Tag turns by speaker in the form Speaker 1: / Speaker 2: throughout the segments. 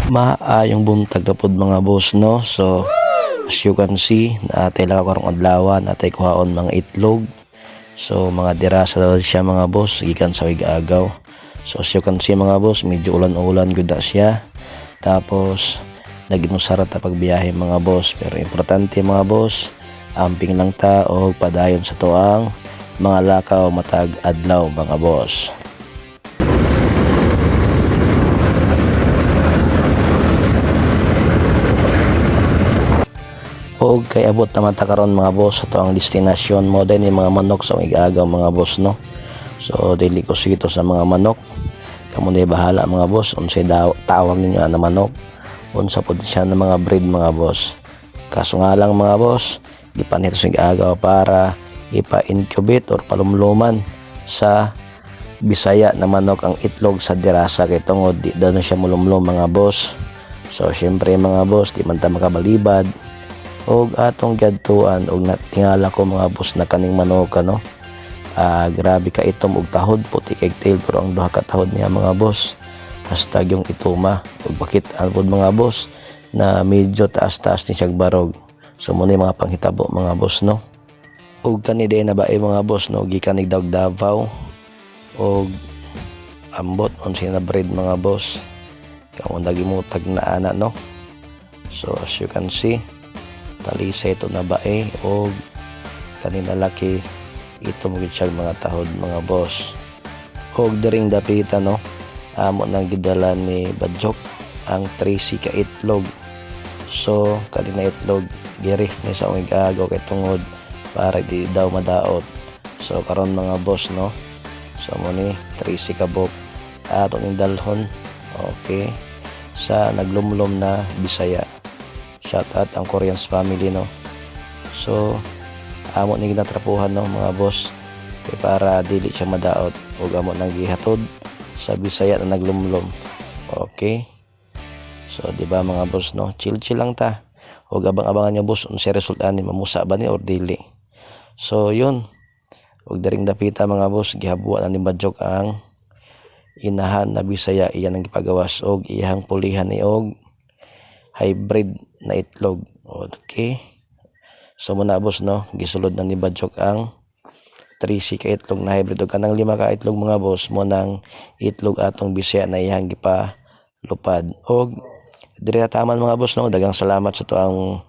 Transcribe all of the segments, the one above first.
Speaker 1: Maayong buntag na pod mga boss, no. So as you can see, naatay lang ako karong adlaw, naatay kuhaon mga itlog. So mga dirasa daw siya mga boss, gikan sa agaw. So as you can see mga boss, medyo ulan-ulan gud siya. Tapos naginusara ta pagbiyahe mga boss, pero importante mga boss, amping lang ta og padayon sa tuang mga lakaw matag adlaw mga boss. Og kay abot naman ta karon mga boss sa ang destinasyon mo din yung mga manok sa igagaw mga boss, no. So dili ko sito sa mga manok, kamo na bahala mga boss unsay tawag ninyo na manok, unsa pod siya ng mga breed mga boss. Kaso nga lang mga boss, gipanito sa igagaw para ipa-incubate or palumluman sa Bisaya na manok ang itlog sa dirasa, kay tungod di daw na siya mulumlum mga boss. So syempre mga boss, di man ta makabalibad og atong giadtuan og natingala ko mga boss na kaning manok ano, grabe ka itom og tahod, puti kay tail, pero ang duha ka tahod niya mga boss hastag yung ituma. Og bakit alpod mga boss na medyo taas-taas ni siya barog. So muna yung mga panghitabo mga boss, no. Og kani day na ba mga boss, no, gikan ig Davao og ambot unsay na breed mga boss, kamo nagimutag na ana, no. So as you can see, talisa ito na bae o kanina laki ito mo gitsag mga tahod mga boss. Og diring dapita, no, amo nang gidala ni Badyok ang 3C ka itlog. So kanina itlog girif ni sa igagaw kay tungod para di daw madaot. So karon mga boss, no, so mo ni 3C ka bok ato ning dalhon, okay, sa naglumlom na Bisaya. Shout out ang Koreans family, no. So amo ni ginatrapuhan, no, mga boss, kay para dili siya madaot ug amo nang gihatod sa Bisaya na naglumlom. Okay, so di ba mga boss, no, chill lang ta ug abang-abangan niya boss unsay resulta ni, mamusa ba ni or dili. So yun, ug daring dapita mga boss, gihabuan na ni Badyok ang inahan na Bisaya, iyan ang gipagawas og iyang pulihan ni og hybrid na itlog. Okay, so muna boss, no, gisulod na ni Badyok ang 3C ka itlog na hybrid og kanang 5 ka itlog mga boss mo nang itlog atong Bisaya na iyang gipalupad. Og diri na taman mga boss, no, dagang salamat sa tuang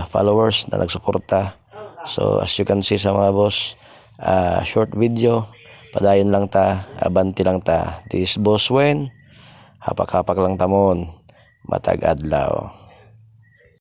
Speaker 1: followers na nagsuporta. So as you can see sa mga boss, short video, padayon lang ta, abanti lang ta. This boss Wen, hapak-hapak lang tamon matag adlaw.